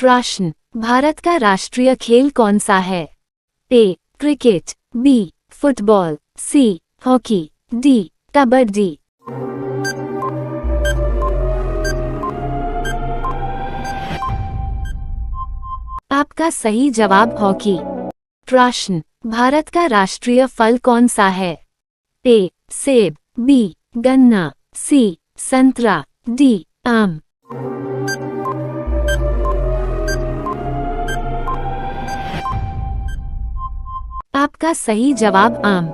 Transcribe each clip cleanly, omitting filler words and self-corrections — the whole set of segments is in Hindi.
प्रश्न, भारत का राष्ट्रीय खेल कौन सा है? A. Cricket, B. Football, C. Hockey, D. Kabaddi. आपका सही जवाब हॉकी। प्रश्न, भारत का राष्ट्रीय फल कौन सा है? ए. सेब, बी. गन्ना, सी. संतरा, डी. आम। आपका सही जवाब आम।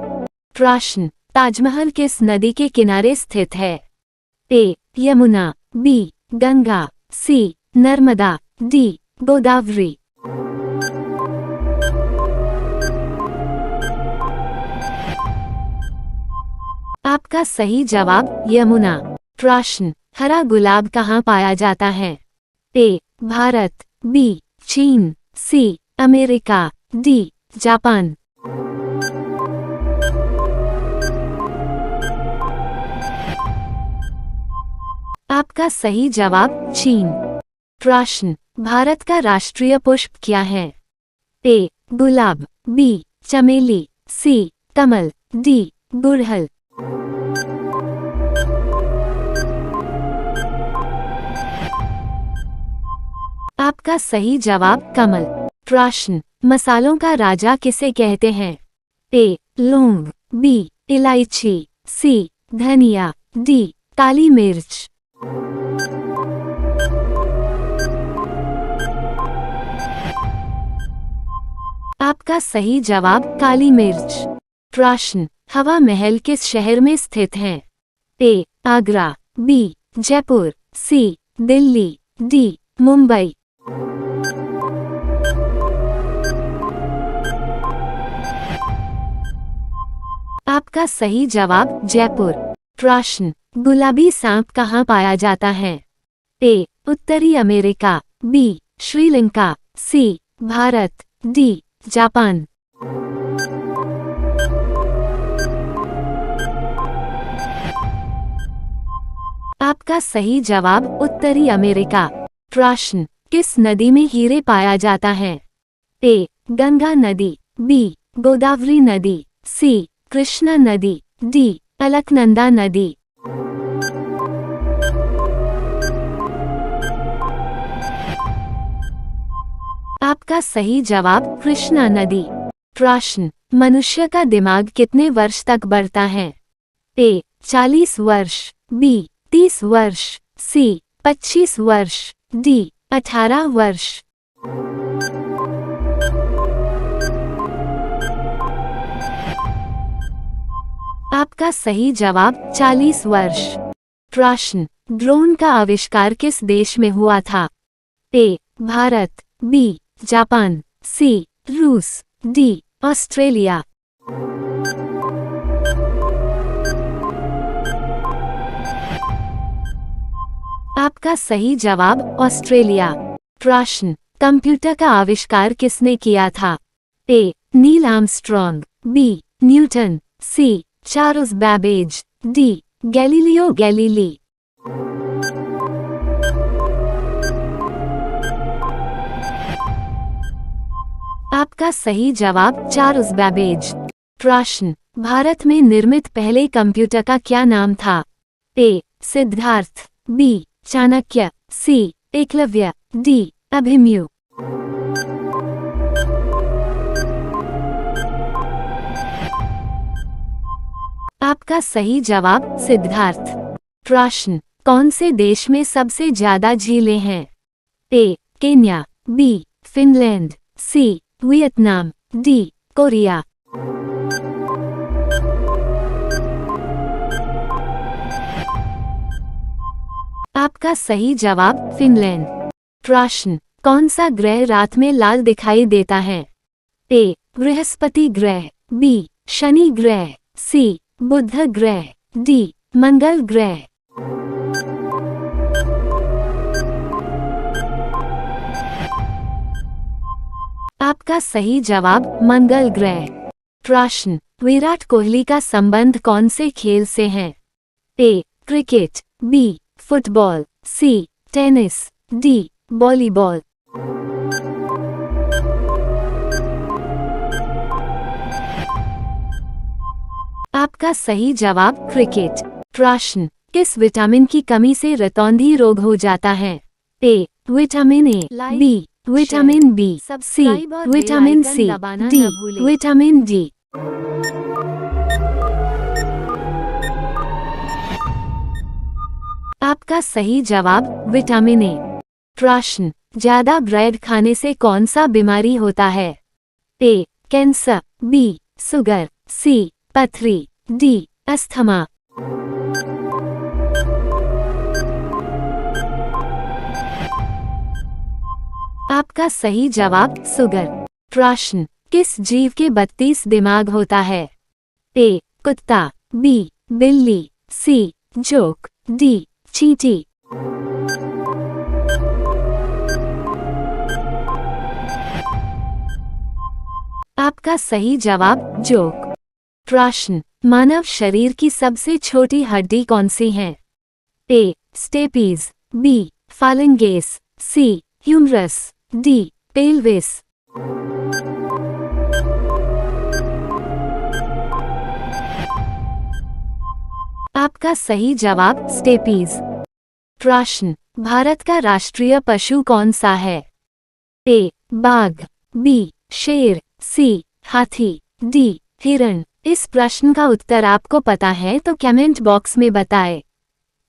प्रश्न, ताजमहल किस नदी के किनारे स्थित है? ए. यमुना, बी. गंगा, सी. नर्मदा, डी. गोदावरी। आपका सही जवाब यमुना। प्रश्न, हरा गुलाब कहाँ पाया जाता है? ए. भारत, बी. चीन, सी. America, D. जापान। आपका सही जवाब चीन। प्रश्न, भारत का राष्ट्रीय पुष्प क्या है? ए. गुलाब, बी. चमेली, सी. कमल, डी. गुड़हल। आपका सही जवाब कमल। प्रश्न, मसालों का राजा किसे कहते हैं? ए. लौंग, बी. इलायची, सी. धनिया, डी. काली मिर्च। आपका सही जवाब काली मिर्च। प्रश्न, हवा महल किस शहर में स्थित है? ए. आगरा, बी. जयपुर, सी. दिल्ली, डी. मुंबई। आपका सही जवाब जयपुर। प्रश्न, गुलाबी सांप कहाँ पाया जाता है? ए. उत्तरी अमेरिका, बी. श्रीलंका, सी. भारत, डी. जापान। आपका सही जवाब उत्तरी अमेरिका। प्रश्न, किस नदी में हीरे पाया जाता है? ए. गंगा नदी, बी. गोदावरी नदी, सी. कृष्णा नदी, डी. अलकनंदा नदी। आपका सही जवाब कृष्णा नदी। प्रश्न, मनुष्य का दिमाग कितने वर्ष तक बढ़ता है? ए. 40 वर्ष, बी. 30 वर्ष, सी. 25 वर्ष, डी. 18 वर्ष। आपका सही जवाब 40 वर्ष। प्रश्न, ड्रोन का आविष्कार किस देश में हुआ था? ए. भारत, बी. जापान, सी. रूस, डी. ऑस्ट्रेलिया। आपका सही जवाब ऑस्ट्रेलिया। प्रश्न, कंप्यूटर का आविष्कार किसने किया था? A. Neil Armstrong, B. Newton, C. Charles Babbage, D. Galileo Galilei. आपका सही जवाब चार्ल्स बैबेज। प्रश्न, भारत में निर्मित पहले कंप्यूटर का क्या नाम था? ए. सिद्धार्थ, बी. चाणक्य, सी. एकलव्य, डी. अभिमन्यु। आपका सही जवाब सिद्धार्थ। प्रश्न, कौन से देश में सबसे ज्यादा झीलें हैं? A. Kenya, B. Finland, C. Vietnam, D. Korea. आपका सही जवाब फिनलैंड। प्रश्न, कौन सा ग्रह रात में लाल दिखाई देता है? ए. बृहस्पति ग्रह, बी. शनि ग्रह, सी. बुध ग्रह, डी. मंगल ग्रह। आपका सही जवाब मंगल ग्रह। प्रश्न, विराट कोहली का संबंध कौन से खेल से है? A. Cricket, B. Football, C. Tennis, D. Volleyball. आपका सही जवाब क्रिकेट। प्रश्न, किस विटामिन की कमी से रतौंधी रोग हो जाता है? A vitamin A, B vitamin B, C vitamin C, D vitamin D. आपका सही जवाब विटामिन ए। प्रश्न, ज्यादा ब्रेड खाने से कौन सा बीमारी होता है? ए कैंसर, बी शुगर, सी पथरी, डी अस्थमा। आपका सही जवाब शुगर। प्रश्न, किस जीव के 32 दिमाग होता है? ए कुत्ता, बी बिल्ली, सी जोक, डी चींटी। आपका सही जवाब जोक। प्रश्न, मानव शरीर की सबसे छोटी हड्डी कौन सी है? ए स्टेपीज, बी फालिंगेस, सी ह्यूमरस, डी पेल्विस। आपका सही जवाब स्टेपीज। प्रश्न, भारत का राष्ट्रीय पशु कौन सा है? ए बाघ, बी शेर, सी हाथी, डी हिरण। इस प्रश्न का उत्तर आपको पता है तो कमेंट बॉक्स में बताएं।